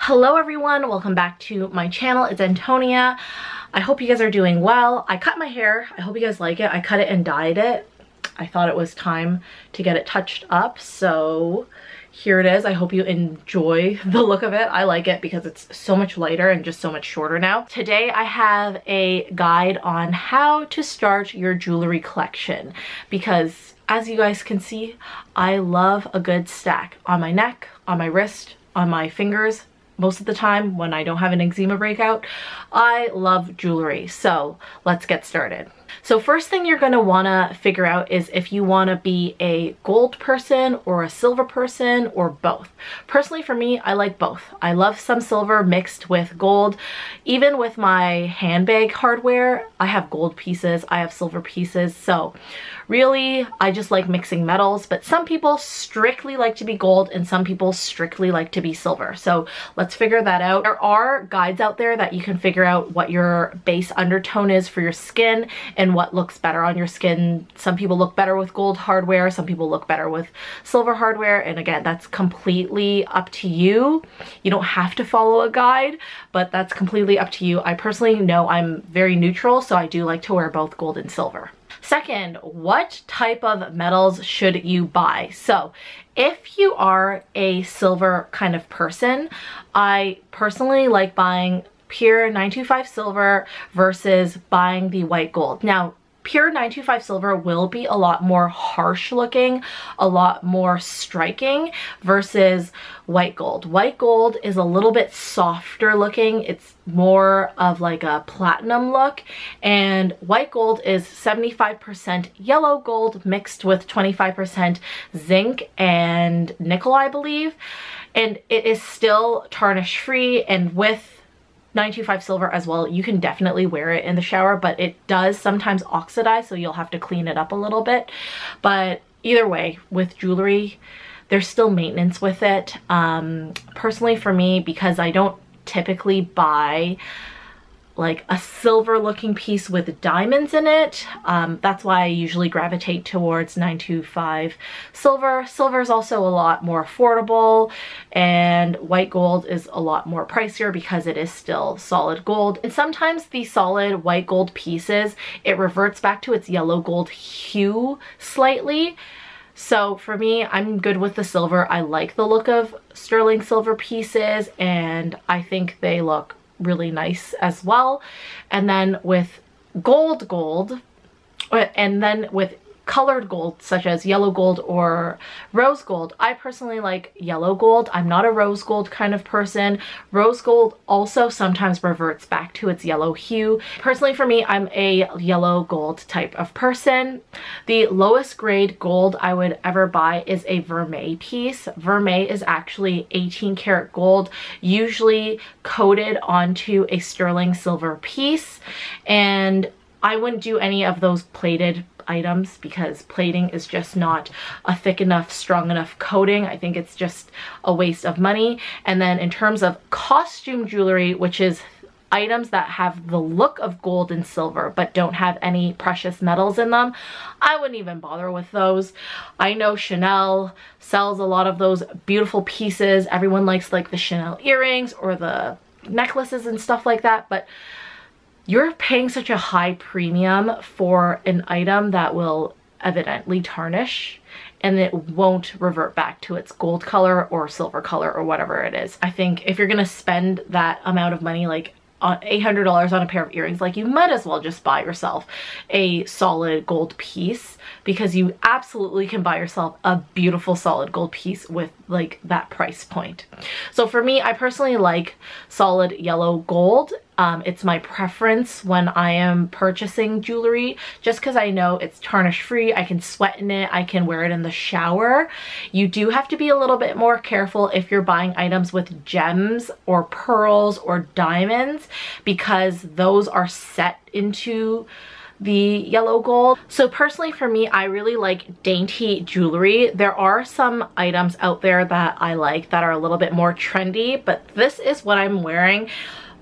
Hello everyone, welcome back to my channel. It's Antonia. I hope you guys are doing well. I cut my hair. I hope you guys like it. I cut it and dyed it. I thought it was time to get it touched up, so here it is. I hope you enjoy the look of it. I like it because it's so much lighter and just so much shorter now. Today I have a guide on how to start your jewelry collection because as you guys can see, I love a good stack on my neck, on my wrist, on my fingers. Most of the time when I don't have an eczema breakout, I love jewelry. So let's get started. So first thing you're going to want to figure out is if you want to be a gold person or a silver person or both. Personally for me, I like both. I love some silver mixed with gold. Even with my handbag hardware, I have gold pieces, I have silver pieces. So really, I just like mixing metals, but some people strictly like to be gold and some people strictly like to be silver. So let's figure that out. There are guides out there that you can figure out what your base undertone is for your skin and what looks better on your skin. Some people look better with gold hardware, some people look better with silver hardware, and again, that's completely up to you. You don't have to follow a guide, but that's completely up to you. I personally know I'm very neutral, so I do like to wear both gold and silver. Second, what type of metals should you buy? So if you are a silver kind of person, I personally like buying pure 925 silver versus buying the white gold. Now, pure 925 silver will be a lot more harsh looking, a lot more striking versus white gold. White gold is a little bit softer looking. It's more of like a platinum look, and white gold is 75% yellow gold mixed with 25% zinc and nickel, I believe. And it is still tarnish free, and with 925 silver as well, you can definitely wear it in the shower, but it does sometimes oxidize, so you'll have to clean it up a little bit. But either way, with jewelry, there's still maintenance with it. Personally for me, because I don't typically buy like a silver looking piece with diamonds in it, that's why I usually gravitate towards 925 silver. Silver is also a lot more affordable, and white gold is a lot more pricier because it is still solid gold. And sometimes the solid white gold pieces, it reverts back to its yellow gold hue slightly. So for me, I'm good with the silver. I like the look of sterling silver pieces, and I think they look really nice as well. And then with gold, and then with colored gold such as yellow gold or rose gold, I personally like yellow gold. I'm not a rose gold kind of person. Rose gold also sometimes reverts back to its yellow hue. Personally for me, I'm a yellow gold type of person. The lowest grade gold I would ever buy is a vermeil piece. Vermeil is actually 18 karat gold, usually coated onto a sterling silver piece, and I wouldn't do any of those plated items because plating is just not a thick enough, strong enough coating. I think it's just a waste of money. And then in terms of costume jewelry, which is items that have the look of gold and silver but don't have any precious metals in them, I wouldn't even bother with those. I know Chanel sells a lot of those beautiful pieces. Everyone likes like the Chanel earrings or the necklaces and stuff like that, but you're paying such a high premium for an item that will evidently tarnish, and it won't revert back to its gold color or silver color or whatever it is. I think if you're gonna spend that amount of money, like on $800 on a pair of earrings, like you might as well just buy yourself a solid gold piece, because you absolutely can buy yourself a beautiful solid gold piece with like that price point. So for me, I personally like solid yellow gold. It's my preference when I am purchasing jewelry, just because I know it's tarnish free. I can sweat in it, I can wear it in the shower. You do have to be a little bit more careful if you're buying items with gems or pearls or diamonds, because those are set into the yellow gold. So personally for me, I really like dainty jewelry. There are some items out there that I like that are a little bit more trendy, but this is what I'm wearing.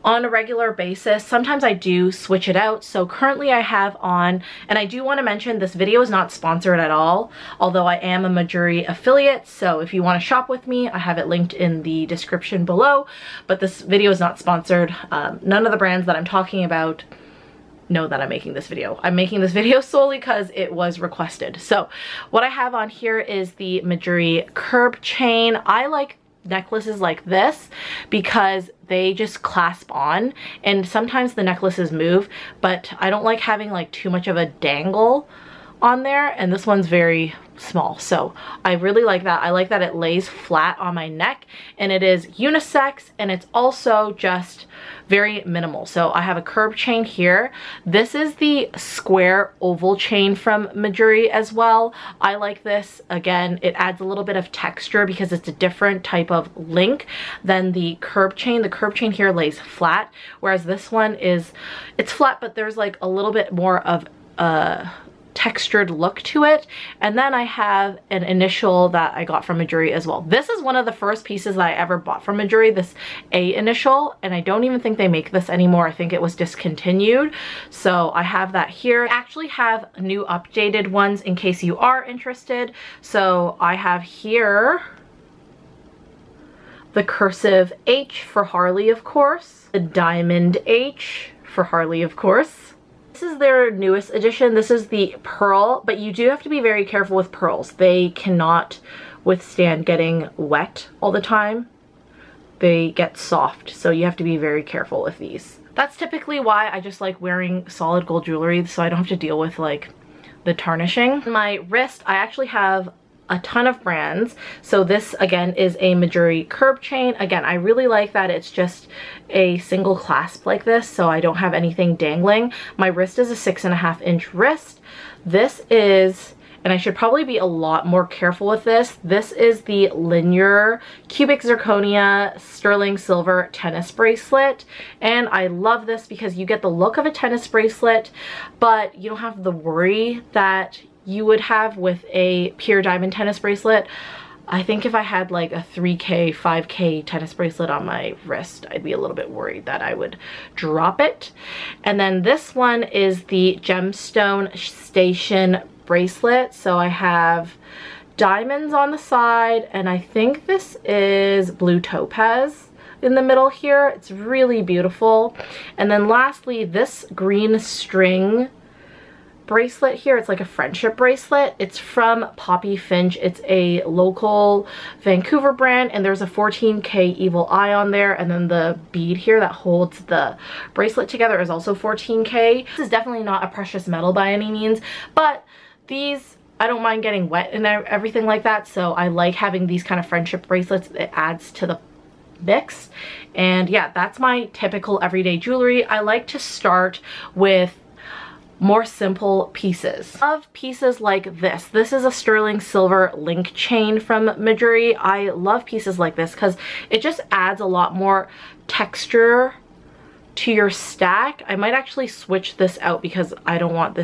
on a regular basis. Sometimes I do switch it out. So currently I have on, and I do want to mention this video is not sponsored at all, although I am a Mejuri affiliate. So if you want to shop with me, I have it linked in the description below, but this video is not sponsored. None of the brands that I'm talking about know that I'm making this video. I'm making this video solely because it was requested. So what I have on here is the Mejuri curb chain. I like necklaces like this because they just clasp on, and sometimes the necklaces move, but I don't like having like too much of a dangle on there, and this one's very small, so I really like that. I like that it lays flat on my neck, and it is unisex, and it's also just very minimal. So I have a curb chain here. This is the square oval chain from Mejuri as well. I like this. Again, it adds a little bit of texture because it's a different type of link than the curb chain. The curb chain here lays flat, whereas this one it's flat, but there's like a little bit more of a textured look to it. And then I have an initial that I got from Mejuri as well. This is one of the first pieces that I ever bought from Mejuri, this A initial, and I don't even think they make this anymore. I think it was discontinued. So I have that here. I actually have new updated ones in case you are interested. So I have here the cursive H for Harley, of course, the diamond H for Harley, of course. This is their newest edition. This is the pearl, but you do have to be very careful with pearls. They cannot withstand getting wet all the time. They get soft, so you have to be very careful with these. That's typically why I just like wearing solid gold jewelry, so I don't have to deal with like the tarnishing. My wrist, I actually have a ton of brands. So this again is a Mejuri curb chain. Again, I really like that it's just a single clasp like this, so I don't have anything dangling. My wrist is a 6.5 inch wrist. This is, and I should probably be a lot more careful with this, this is the linear cubic zirconia sterling silver tennis bracelet, and I love this because you get the look of a tennis bracelet, but you don't have the worry that you would have with a pure diamond tennis bracelet. I think if I had like a 3K, 5K tennis bracelet on my wrist, I'd be a little bit worried that I would drop it. And then this one is the gemstone station bracelet. So I have diamonds on the side, and I think this is blue topaz in the middle here. It's really beautiful. And then lastly, this green string bracelet here, it's like a friendship bracelet. It's from Poppy Finch. It's a local Vancouver brand, and there's a 14K evil eye on there, and then the bead here that holds the bracelet together is also 14K. This is definitely not a precious metal by any means, but these, I don't mind getting wet and everything like that, so I like having these kind of friendship bracelets. It adds to the mix. And yeah, that's my typical everyday jewelry. I like to start with more simple pieces. Of pieces like this. This is a sterling silver link chain from Mejuri. I love pieces like this because it just adds a lot more texture to your stack. I might actually switch this out because I don't want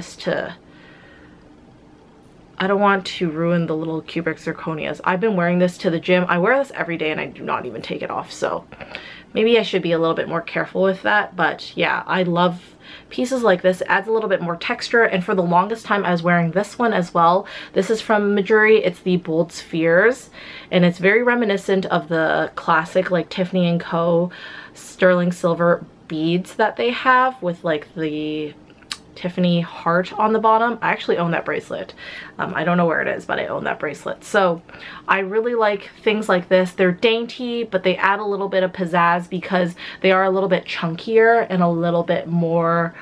to ruin the little cubic zirconias. I've been wearing this to the gym. I wear this every day and I do not even take it off, so maybe I should be a little bit more careful with that. But yeah, I love pieces like this. It adds a little bit more texture, and for the longest time I was wearing this one as well. This is from Mejuri. It's the Bold Spheres, and it's very reminiscent of the classic like Tiffany & Co. sterling silver beads that they have with like the Tiffany heart on the bottom. I actually own that bracelet. I don't know where it is, but I own that bracelet. So I really like things like this. They're dainty, but they add a little bit of pizzazz because they are a little bit chunkier and a little bit more,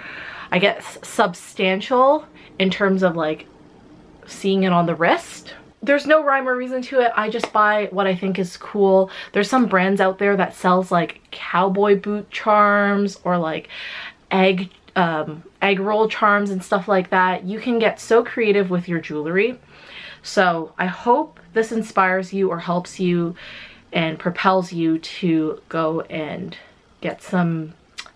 I guess, substantial in terms of like seeing it on the wrist. There's no rhyme or reason to it. I just buy what I think is cool. There's some brands out there that sells like cowboy boot charms or like egg roll charms and stuff like that. You can get so creative with your jewelry. So I hope this inspires you or helps you and propels you to go and get some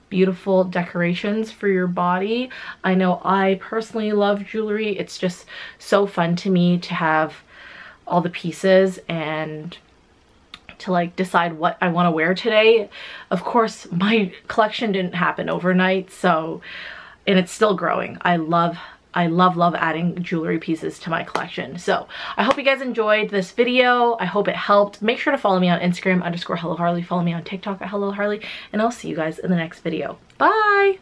beautiful decorations for your body. I know I personally love jewelry. It's just so fun to me to have all the pieces and to like decide what I want to wear today. Of course, my collection didn't happen overnight, so, and it's still growing. I love adding jewelry pieces to my collection. So I hope you guys enjoyed this video. I hope it helped. Make sure to follow me on Instagram _HelloHarley. Follow me on TikTok at HelloHarley, and I'll see you guys in the next video. Bye!